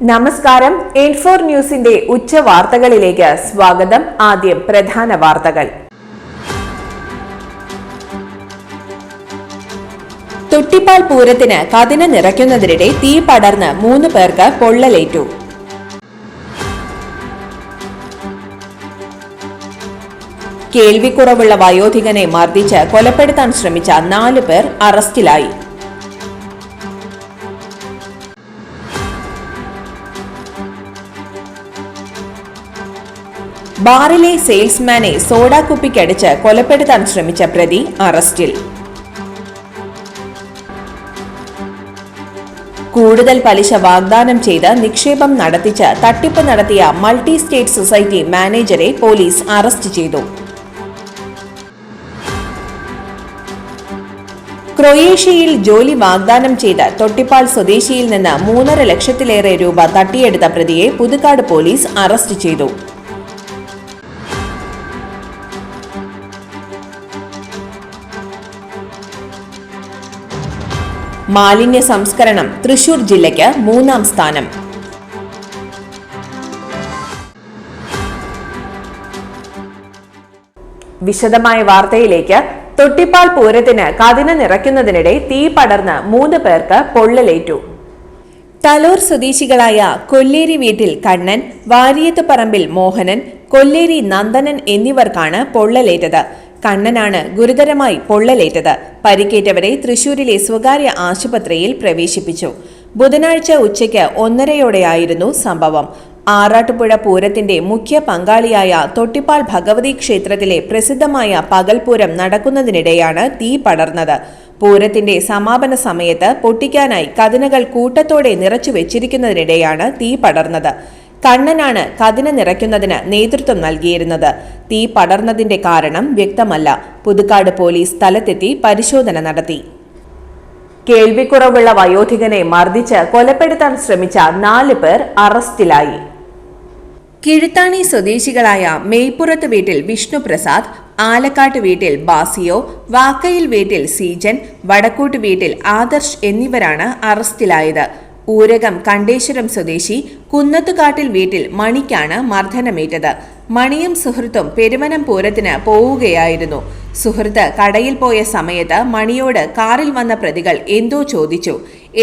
നമസ്കാരം. N4 ന്യൂസിന്റെ ഉച്ചവാർത്തകളിലേക്ക് സ്വാഗതം. ആദ്യം പ്രധാന വാർത്തകൾ. തൊട്ടിപ്പാൽ പൂരത്തിന് കതിന നിറയ്ക്കുന്നതിനിടെ തീ പടർന്ന് 3 പേർക്ക് പൊള്ളലേറ്റു. കേൾവിക്കുറവുള്ള വയോധികനെ മർദ്ദിച്ച് കൊലപ്പെടുത്താൻ ശ്രമിച്ച 4 പേർ അറസ്റ്റിലായി. ബാറിലെ സെയിൽസ്മാനെ സോഡാ കുപ്പിക്കടിച്ച് കൊലപ്പെടുത്താൻ ശ്രമിച്ച പ്രതി അറസ്റ്റിൽ. കൂടുതൽ പലിശ വാഗ്ദാനം ചെയ്ത് നിക്ഷേപം നടത്തിച്ച് തട്ടിപ്പ് നടത്തിയ മൾട്ടി സ്റ്റേറ്റ് സൊസൈറ്റി മാനേജരെ പോലീസ് അറസ്റ്റ് ചെയ്തു. ക്രൊയേഷ്യയിൽ ജോലി വാഗ്ദാനം ചെയ്ത് തൊട്ടിപ്പാൽ സ്വദേശിയിൽ നിന്ന് 3.5 ലക്ഷത്തിലേറെ രൂപ തട്ടിയെടുത്ത പ്രതിയെ പുതുക്കാട് പോലീസ് അറസ്റ്റ് ചെയ്തു. മാലിന്യ സംസ്കരണം തൃശൂർ ജില്ലയ്ക്ക് 3ാം സ്ഥാനം. വിശദമായ വാർത്തയിലേക്ക്. തൊട്ടിപ്പാൽ പൂരത്തിന് കതിന നിറയ്ക്കുന്നതിനിടെ തീ പടർന്ന് 3 പേർക്ക് പൊള്ളലേറ്റു. തലോർ സ്വദേശികളായ കൊല്ലേരി വീട്ടിൽ കണ്ണൻ, വാരിയത്ത് പറമ്പിൽ മോഹനൻ, കൊല്ലേരി നന്ദനൻ എന്നിവർക്കാണ് പൊള്ളലേറ്റത്. കണ്ണനാണ് ഗുരുതരമായി പൊള്ളലേറ്റത്. പരിക്കേറ്റവരെ തൃശൂരിലെ സ്വകാര്യ ആശുപത്രിയിൽ പ്രവേശിപ്പിച്ചു. ബുധനാഴ്ച ഉച്ചയ്ക്ക് 1:30 സംഭവം. ആറാട്ടുപുഴ പൂരത്തിന്റെ മുഖ്യ പങ്കാളിയായ തൊട്ടിപ്പാൽ ഭഗവതി ക്ഷേത്രത്തിലെ പ്രസിദ്ധമായ പകൽപൂരം നടക്കുന്നതിനിടെയാണ് തീ പടർന്നത്. പൂരത്തിന്റെ സമാപന സമയത്ത് പൊട്ടിക്കാനായി കതിനകൾ കൂട്ടത്തോടെ നിറച്ചു വെച്ചിരിക്കുന്നതിനിടെയാണ് തീ പടർന്നത്. കണ്ണനാണ് കതിന നിറയ്ക്കുന്നതിന് നേതൃത്വം നൽകിയിരുന്നത്. തീ പടർന്നതിന്റെ കാരണം വ്യക്തമല്ല. പുതുക്കാട് പോലീസ് സ്ഥലത്തെത്തി പരിശോധന നടത്തി. കേൾവിക്കുറവുള്ള വയോധികനെ മർദ്ദിച്ച് കൊലപ്പെടുത്താൻ ശ്രമിച്ച 4 പേർ അറസ്റ്റിലായി. കിഴുത്താണി സ്വദേശികളായ മേയ്പുറത്ത് വീട്ടിൽ വിഷ്ണുപ്രസാദ്, ആലക്കാട്ട് വീട്ടിൽ ബാസിയോ, വാക്കയിൽ വീട്ടിൽ സീജൻ, വടക്കൂട്ട് വീട്ടിൽ ആദർശ് എന്നിവരാണ് അറസ്റ്റിലായത്. ഊരകം കണ്ടേശ്വരം സ്വദേശി കുന്നത്തുകാട്ടിൽ വീട്ടിൽ മണിക്കാണ് മർദ്ദനമേറ്റത്. മണിയും സുഹൃത്തും പെരുവനം പൂരത്തിന് പോവുകയായിരുന്നു. സുഹൃത്ത് കടയിൽ പോയ സമയത്ത് മണിയോട് കാറിൽ വന്ന പ്രതികൾ എന്തോ ചോദിച്ചു.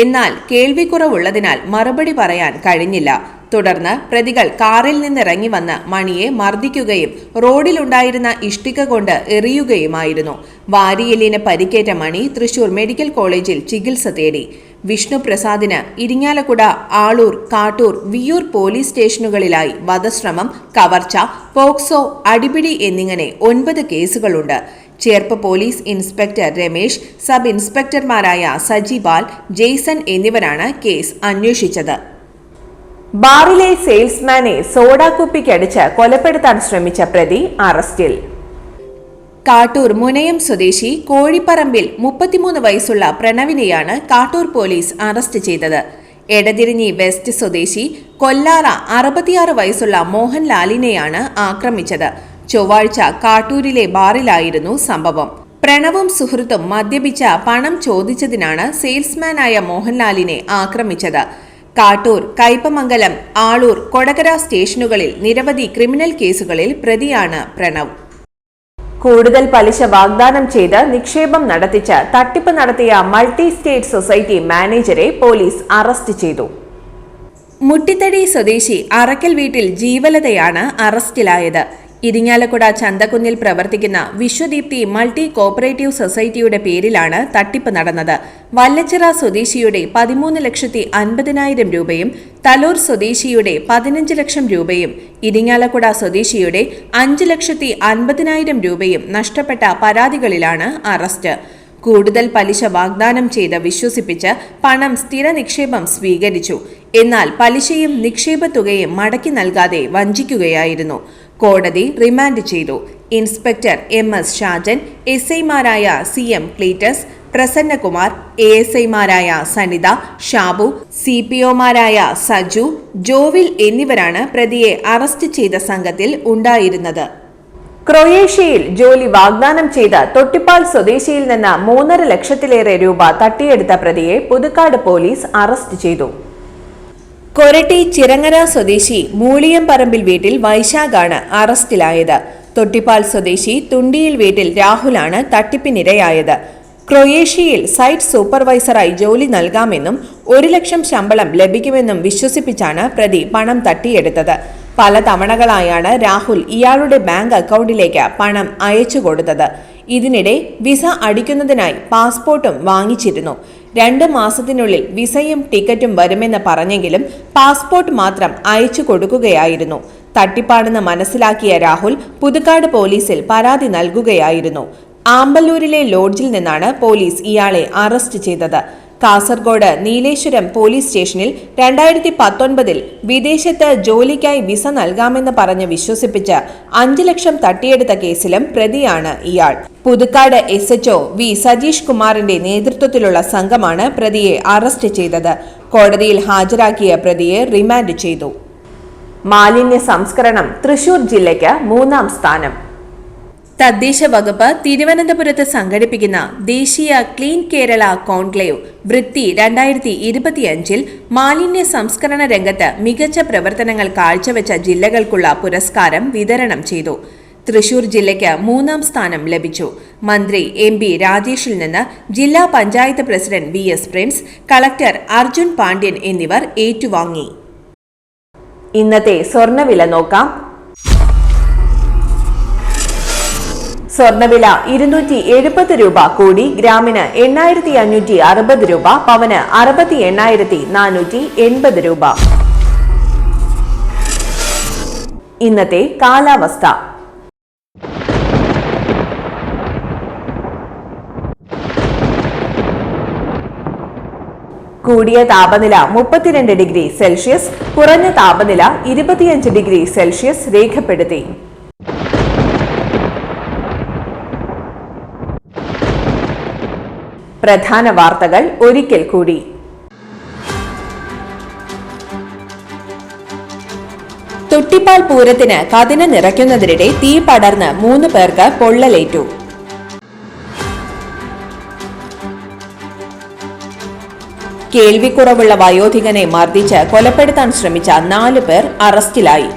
എന്നാൽ കേൾവിക്കുറവുള്ളതിനാൽ മറുപടി പറയാൻ കഴിഞ്ഞില്ല. തുടർന്ന് പ്രതികൾ കാറിൽ നിന്നിറങ്ങി വന്ന് മണിയെ മർദ്ദിക്കുകയും റോഡിലുണ്ടായിരുന്ന ഇഷ്ടിക കൊണ്ട് എറിയുകയുമായിരുന്നു. വാരിയെല്ലിന് പരിക്കേറ്റ മണി തൃശൂർ മെഡിക്കൽ കോളേജിൽ ചികിത്സ തേടി. വിഷ്ണുപ്രസാദിന് ഇരിങ്ങാലക്കുട, ആളൂർ, കാട്ടൂർ, വിയ്യൂർ പോലീസ് സ്റ്റേഷനുകളിലായി വധശ്രമം, കവർച്ച, പോക്സോ, അടിപിടി എന്നിങ്ങനെ 9 കേസുകളുണ്ട്. Cherpu police inspector Ramesh, sub ഇൻസ്പെക്ടർമാരായ സജി ബാൽ, ജെയ്സൺ എന്നിവരാണ് കേസ് അന്വേഷിച്ചത്. ബാറിലെ സെയിൽസ്മാനെ സോഡാ കുപ്പിക്കടിച്ച് കൊലപ്പെടുത്താൻ ശ്രമിച്ച പ്രതി അറസ്റ്റിൽ. കാട്ടൂർ മുനയം സ്വദേശി കോഴിപ്പറമ്പിൽ 33 വയസ്സുള്ള പ്രണവിനെയാണ് കാട്ടൂർ പോലീസ് അറസ്റ്റ് ചെയ്തത്. എടതിരിഞ്ഞി വെസ്റ്റ് സ്വദേശി കൊല്ലാറ 66 വയസ്സുള്ള മോഹൻലാലിനെയാണ് ആക്രമിച്ചത്. ചൊവ്വാഴ്ച കാട്ടൂരിലെ ബാറിലായിരുന്നു സംഭവം. പ്രണവും സുഹൃത്തും മദ്യപിച്ച പണം ചോദിച്ചതിനാണ് സെയിൽസ്മാനായ മോഹൻലാലിനെ ആക്രമിച്ചത്. കാട്ടൂർ, കയ്പമംഗലം, ആളൂർ, കൊടകര സ്റ്റേഷനുകളിൽ നിരവധി ക്രിമിനൽ കേസുകളിൽ പ്രതിയാണ് പ്രണവ്. കൂടുതൽ പലിശ വാഗ്ദാനം ചെയ്ത് നിക്ഷേപം നടത്തിച്ച് തട്ടിപ്പ് നടത്തിയ മൾട്ടി സ്റ്റേറ്റ് സൊസൈറ്റി മാനേജരെ പോലീസ് അറസ്റ്റ് ചെയ്തു. മുട്ടിത്തടി സ്വദേശി അറക്കൽ വീട്ടിൽ ജീവലതയാണ് അറസ്റ്റിലായത്. ഇരിങ്ങാലക്കുട ചന്തക്കുന്നിൽ പ്രവർത്തിക്കുന്ന വിശ്വദീപ്തി മൾട്ടി കോപ്പറേറ്റീവ് സൊസൈറ്റിയുടെ പേരിലാണ് തട്ടിപ്പ് നടന്നത്. വല്ലച്ചിറ സ്വദേശിയുടെ 13,50,000 രൂപയും തലോർ സ്വദേശിയുടെ 15 ലക്ഷം രൂപയും ഇരിങ്ങാലക്കുട സ്വദേശിയുടെ 5,50,000 രൂപയും നഷ്ടപ്പെട്ട പരാതികളിലാണ് അറസ്റ്റ്. കൂടുതൽ പലിശ വാഗ്ദാനം ചെയ്ത് വിശ്വസിപ്പിച്ച് പണം സ്ഥിര നിക്ഷേപം സ്വീകരിച്ചു. എന്നാൽ പലിശയും നിക്ഷേപ തുകയും മടക്കി നൽകാതെ വഞ്ചിക്കുകയായിരുന്നു. കോടതി റിമാൻഡ് ചെയ്തു. ഇൻസ്പെക്ടർ MS ഷാജൻ, SIമാരായ CM ക്ലീറ്റസ്, പ്രസന്നകുമാർ, ASIമാരായ സനിത, ഷാബു, CPOമാരായ സജു, ജോവിൽ എന്നിവരാണ് പ്രതിയെ അറസ്റ്റ് ചെയ്ത സംഘത്തിൽ ഉണ്ടായിരുന്നത്. ക്രൊയേഷ്യയിൽ ജോലി വാഗ്ദാനം ചെയ്ത തൊട്ടിപ്പാൽ സ്വദേശിയിൽ നിന്ന് 3.5 ലക്ഷത്തിലേറെ രൂപ തട്ടിയെടുത്ത പ്രതിയെ പുതുക്കാട് പോലീസ് അറസ്റ്റ് ചെയ്തു. കൊരട്ടി ചിറങ്ങര സ്വദേശി മൂളിയംപറമ്പിൽ വീട്ടിൽ വൈശാഖാണ് അറസ്റ്റിലായത്. തൊട്ടിപ്പാൽ സ്വദേശി തുണ്ടിയിൽ വീട്ടിൽ രാഹുലാണ് തട്ടിപ്പിനിരയായത്. ക്രൊയേഷ്യയിൽ സൈറ്റ് സൂപ്പർവൈസറായി ജോലി നൽകാമെന്നും 1 ലക്ഷം ശമ്പളം ലഭിക്കുമെന്നും വിശ്വസിപ്പിച്ചാണ് പ്രതി പണം തട്ടിയെടുത്തത്. പല തവണകളായാണ് രാഹുൽ ഇയാളുടെ ബാങ്ക് അക്കൗണ്ടിലേക്ക് പണം അയച്ചു കൊടുത്തത്. ഇതിനിടെ വിസ അടിക്കുന്നതിനായി പാസ്പോർട്ടും വാങ്ങിച്ചിരുന്നു. 2 മാസത്തിനുള്ളിൽ വിസയും ടിക്കറ്റും വരുമെന്ന് പറഞ്ഞെങ്കിലും പാസ്പോർട്ട് മാത്രം അയച്ചു കൊടുക്കുകയായിരുന്നു. തട്ടിപ്പാണെന്ന് മനസ്സിലാക്കിയ രാഹുൽ പുതുക്കാട് പോലീസിൽ പരാതി നൽകുകയായിരുന്നു. ആമ്പല്ലൂരിലെ ലോഡ്ജിൽ നിന്നാണ് പോലീസ് ഇയാളെ അറസ്റ്റ് ചെയ്തത്. കാസർഗോഡ് നീലേശ്വരം പോലീസ് സ്റ്റേഷനിൽ 2019 വിദേശത്ത് ജോലിക്കായി വിസ നൽകാമെന്ന് പറഞ്ഞ് വിശ്വസിപ്പിച്ച് 5 ലക്ഷം തട്ടിയെടുത്ത കേസിലും പ്രതിയാണ് ഇയാൾ. പുതുക്കാട് SHO വി സജീഷ് കുമാറിന്റെ നേതൃത്വത്തിലുള്ള സംഘമാണ് പ്രതിയെ അറസ്റ്റ് ചെയ്തത്. കോടതിയിൽ ഹാജരാക്കിയ പ്രതിയെ റിമാൻഡ് ചെയ്തു. മാലിന്യ സംസ്കരണം തൃശൂർ ജില്ലയ്ക്ക് 3ാം സ്ഥാനം. തദ്ദേശ വകുപ്പ് തിരുവനന്തപുരത്ത് സംഘടിപ്പിക്കുന്ന ദേശീയ ക്ലീൻ കേരള കോൺക്ലേവ് വൃത്തി 2025 മാലിന്യ സംസ്കരണ രംഗത്ത് മികച്ച പ്രവർത്തനങ്ങൾ കാഴ്ചവെച്ച ജില്ലകൾക്കുള്ള പുരസ്കാരം വിതരണം ചെയ്തു. തൃശൂർ ജില്ലയ്ക്ക് 3ാം സ്ഥാനം ലഭിച്ചു. മന്ത്രി MP രാജേഷിൽ നിന്ന് ജില്ലാ panchayat president VS Prince, collector Arjun Pandian എന്നിവർ ഏറ്റുവാങ്ങി. ഇന്നത്തെ സ്വർണ്ണവില നോക്കാം. സ്വർണ്ണവില 270 രൂപ കൂടി ഗ്രാമിന് 8560 രൂപ, പവന് 68,480 രൂപ. ഇന്നത്തെ കാലാവസ്ഥ. കൂടിയ താപനില 32 ഡിഗ്രി സെൽഷ്യസ്, കുറഞ്ഞ താപനില 25 ഡിഗ്രി സെൽഷ്യസ് രേഖപ്പെടുത്തി. പ്രധാന വാർത്തകൾ ഒരിക്കൽ കൂടി. തൊട്ടിപ്പാൽ പൂരത്തിന് കതിന നിറയ്ക്കുന്നതിനിടെ തീ പടർന്ന് 3 പേർക്ക് പൊള്ളലേറ്റു. കേൾവിക്കുറവുള്ള വയോധികനെ മർദ്ദിച്ച് കൊലപ്പെടുത്താൻ ശ്രമിച്ച 4 പേർ അറസ്റ്റിലായി.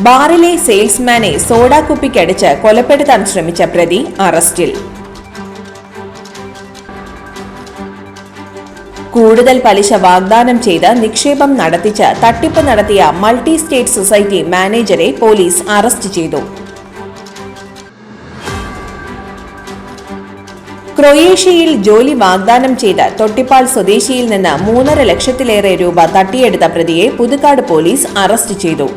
ബാറിലെ സെയിൽസ്മാനെ സോഡാ കുപ്പിക്കടിച്ച് കൊലപ്പെടുത്താൻ ശ്രമിച്ച പ്രതി അറസ്റ്റിൽ. കൂടുതൽ പലിശ വാഗ്ദാനം ചെയ്ത് നിക്ഷേപം നടത്തിച്ച് തട്ടിപ്പ് നടത്തിയ മൾട്ടി സ്റ്റേറ്റ് സൊസൈറ്റി മാനേജരെ പോലീസ് അറസ്റ്റ് ചെയ്തു. ക്രൊയേഷ്യയിൽ ജോലി വാഗ്ദാനം ചെയ്ത് തൊട്ടിപ്പാൽ സ്വദേശിയിൽ നിന്ന് 3.5 ലക്ഷത്തിലേറെ രൂപ തട്ടിയെടുത്ത പ്രതിയെ പുതുക്കാട് പോലീസ് അറസ്റ്റ് ചെയ്തു.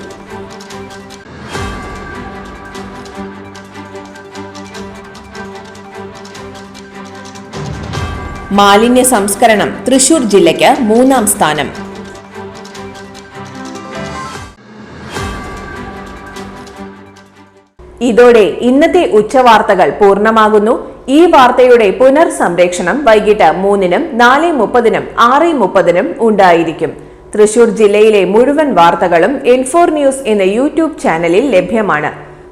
മാലിന്യ സംസ്കരണം തൃശൂർ ജില്ലയ്ക്ക് 3ാം സ്ഥാനം. ഇതോടെ ഇന്നത്തെ ഉച്ചവാർത്തകൾ പൂർണ്ണമാകുന്നു. ഈ വാർത്തയുടെ പുനർസംപ്രേഷണം വൈകിട്ട് 3-നും 4:30-നും 6:30-നും ഉണ്ടായിരിക്കും. തൃശൂർ ജില്ലയിലെ മുഴുവൻ വാർത്തകളും N4 ന്യൂസ് എന്ന യൂട്യൂബ് ചാനലിൽ ലഭ്യമാണ്.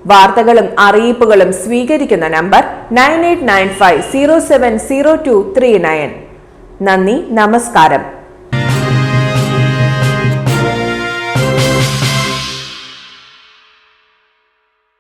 വാർത്തകളും അറിയിപ്പുകളും സ്വീകരിക്കുന്ന നമ്പർ 9895070239. നന്ദി, നമസ്കാരം.